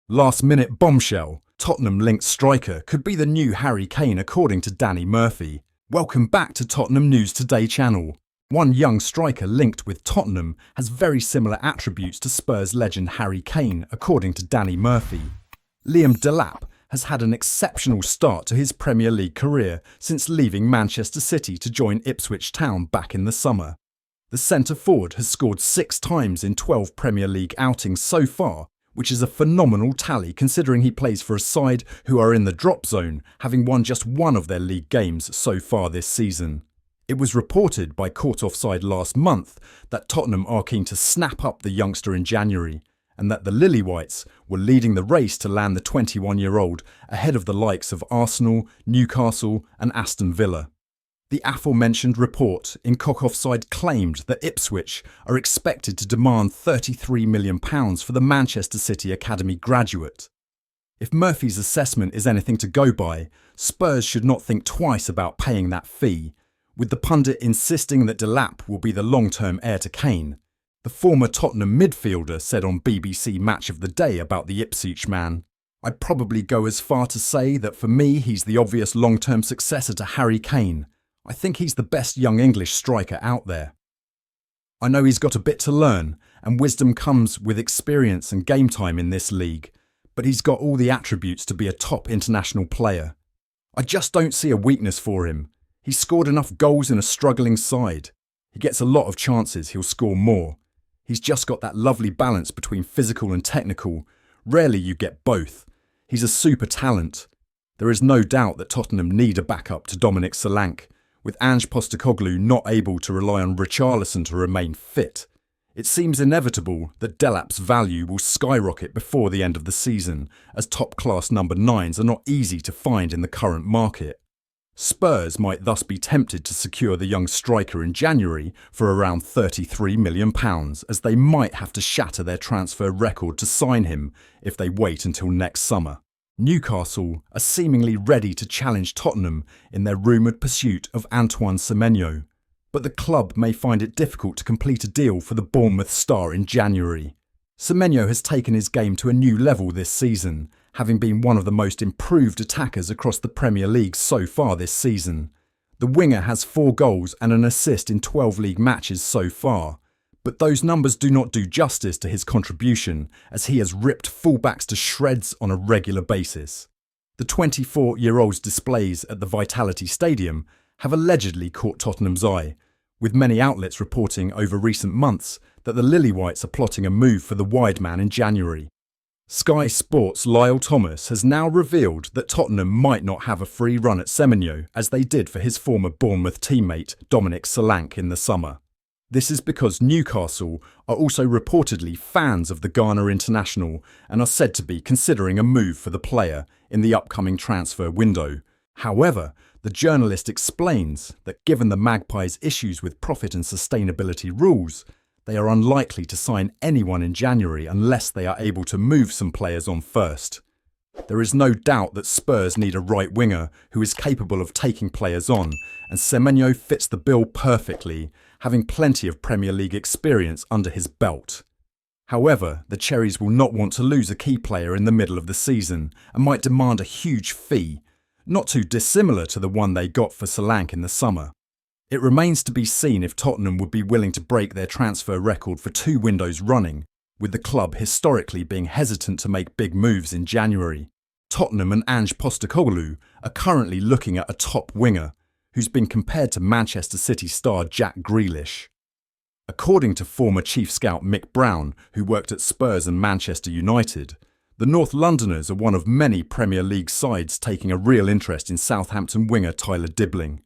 Last-minute bombshell. Tottenham-linked striker could be the new Harry Kane according to Danny Murphy. Welcome back to Tottenham News Today channel. One young striker linked with Tottenham has very similar attributes to Spurs legend Harry Kane according to Danny Murphy. Liam Delap has had an exceptional start to his Premier League career since leaving Manchester City to join Ipswich Town back in the summer. The centre-forward has scored 6 times in 12 Premier League outings so far, which is a phenomenal tally considering he plays for a side who are in the drop zone, having won just one of their league games so far this season. It was reported by CaughtOffside last month that Tottenham are keen to snap up the youngster in January, and that the Lilywhites were leading the race to land the 21-year-old ahead of the likes of Arsenal, Newcastle and Aston Villa. The aforementioned report in CaughtOffside claimed that Ipswich are expected to demand £33 million for the Manchester City Academy graduate. If Murphy's assessment is anything to go by, Spurs should not think twice about paying that fee, with the pundit insisting that Delap will be the long-term heir to Kane. The former Tottenham midfielder said on BBC Match of the Day about the Ipswich man, "I'd probably go as far to say that for me he's the obvious long-term successor to Harry Kane. I think he's the best young English striker out there. I know he's got a bit to learn, and wisdom comes with experience and game time in this league, but he's got all the attributes to be a top international player. I just don't see a weakness for him. He's scored enough goals in a struggling side. He gets a lot of chances, he'll score more. He's just got that lovely balance between physical and technical. Rarely you get both. He's a super talent. There is no doubt that Tottenham need a backup to Dominic Solanke, with Ange Postecoglou not able to rely on Richarlison to remain fit. It seems inevitable that Delap's value will skyrocket before the end of the season, as top-class number 9s are not easy to find in the current market. Spurs might thus be tempted to secure the young striker in January for around £33 million, as they might have to shatter their transfer record to sign him if they wait until next summer. Newcastle are seemingly ready to challenge Tottenham in their rumoured pursuit of Antoine Semenyo, but the club may find it difficult to complete a deal for the Bournemouth star in January. Semenyo has taken his game to a new level this season, having been one of the most improved attackers across the Premier League so far this season. The winger has 4 goals and an assist in 12 league matches so far, but those numbers do not do justice to his contribution, as he has ripped fullbacks to shreds on a regular basis. The 24-year-old's displays at the Vitality Stadium have allegedly caught Tottenham's eye, with many outlets reporting over recent months that the Lilywhites are plotting a move for the wide man in January. Sky Sports' Lyle Thomas has now revealed that Tottenham might not have a free run at Semenyo as they did for his former Bournemouth teammate Dominic Solanke in the summer. This is because Newcastle are also reportedly fans of the Ghana international and are said to be considering a move for the player in the upcoming transfer window. However, the journalist explains that given the Magpies' issues with profit and sustainability rules, they are unlikely to sign anyone in January unless they are able to move some players on first. There is no doubt that Spurs need a right winger who is capable of taking players on, and Semenyo fits the bill perfectly, having plenty of Premier League experience under his belt. However, the Cherries will not want to lose a key player in the middle of the season and might demand a huge fee, not too dissimilar to the one they got for Solanke in the summer. It remains to be seen if Tottenham would be willing to break their transfer record for 2 windows running, with the club historically being hesitant to make big moves in January. Tottenham and Ange Postecoglou are currently looking at a top winger, who's been compared to Manchester City star Jack Grealish. According to former chief scout Mick Brown, who worked at Spurs and Manchester United, the North Londoners are one of many Premier League sides taking a real interest in Southampton winger Tyler Dibbling.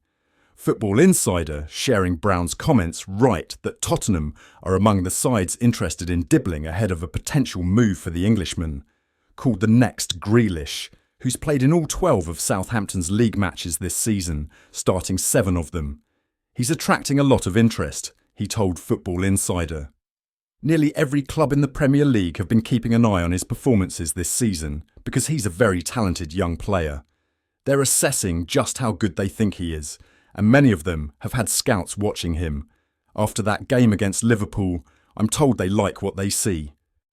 Football Insider, sharing Brown's comments, write that Tottenham are among the sides interested in Dibbling ahead of a potential move for the Englishman, called the next Grealish, who's played in all 12 of Southampton's league matches this season, starting 7 of them. He's attracting a lot of interest, he told Football Insider. Nearly every club in the Premier League have been keeping an eye on his performances this season because he's a very talented young player. They're assessing just how good they think he is, and many of them have had scouts watching him. After that game against Liverpool, I'm told they like what they see.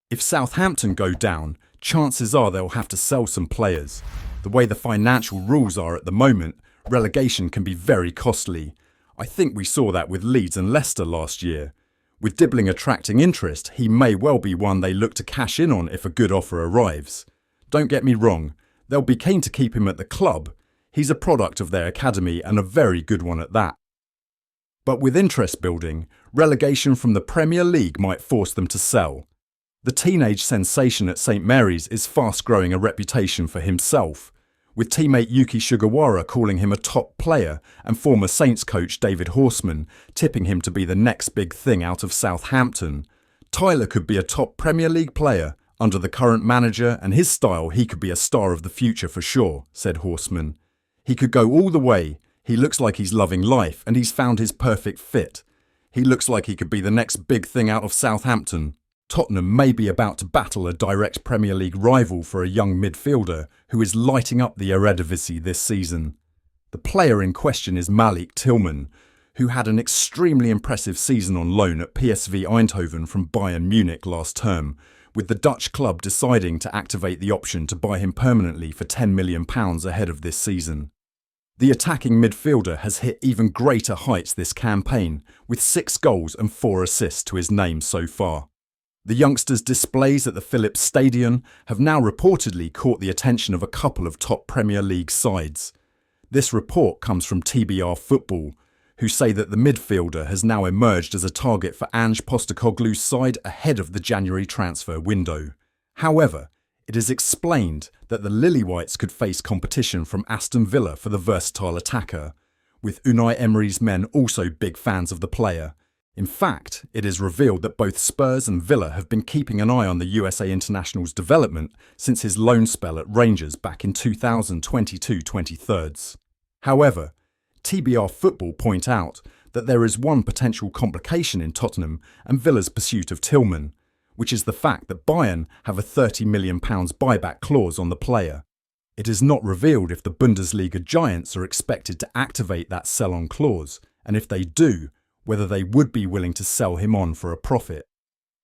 If Southampton go down, chances are they'll have to sell some players. The way the financial rules are at the moment, relegation can be very costly. I think we saw that with Leeds and Leicester last year. With Dibbling attracting interest, he may well be one they look to cash in on if a good offer arrives. Don't get me wrong, they'll be keen to keep him at the club. He's a product of their academy and a very good one at that. But with interest building, relegation from the Premier League might force them to sell. The teenage sensation at St Mary's is fast growing a reputation for himself, with teammate Yuki Sugawara calling him a top player and former Saints coach David Horseman tipping him to be the next big thing out of Southampton. Tyler could be a top Premier League player. Under the current manager and his style, he could be a star of the future for sure, said Horseman. He could go all the way. He looks like he's loving life and he's found his perfect fit. He looks like he could be the next big thing out of Southampton. Tottenham may be about to battle a direct Premier League rival for a young midfielder who is lighting up the Eredivisie this season. The player in question is Malik Tillman, who had an extremely impressive season on loan at PSV Eindhoven from Bayern Munich last term, with the Dutch club deciding to activate the option to buy him permanently for £10 million ahead of this season. The attacking midfielder has hit even greater heights this campaign, with 6 goals and 4 assists to his name so far. The youngster's displays at the Philips Stadium have now reportedly caught the attention of a couple of top Premier League sides. This report comes from TBR Football, who say that the midfielder has now emerged as a target for Ange Postecoglou's side ahead of the January transfer window. However, it is explained that the Lilywhites could face competition from Aston Villa for the versatile attacker, with Unai Emery's men also big fans of the player. In fact, it is revealed that both Spurs and Villa have been keeping an eye on the USA international's development since his loan spell at Rangers back in 2022-23. However, TBR Football point out that there is one potential complication in Tottenham and Villa's pursuit of Tillman, which is the fact that Bayern have a £30 million buyback clause on the player. It is not revealed if the Bundesliga giants are expected to activate that sell-on clause, and if they do, whether they would be willing to sell him on for a profit.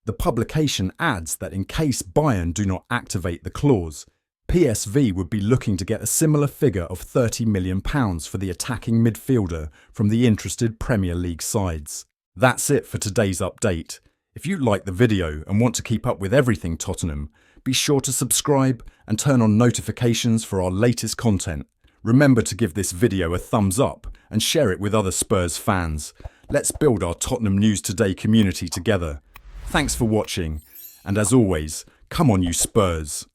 The publication adds that in case Bayern do not activate the clause, PSV would be looking to get a similar figure of £30 million for the attacking midfielder from the interested Premier League sides. That's it for today's update. If you like the video and want to keep up with everything Tottenham, be sure to subscribe and turn on notifications for our latest content. Remember to give this video a thumbs up and share it with other Spurs fans. Let's build our Tottenham News Today community together. Thanks for watching, and as always, come on you Spurs.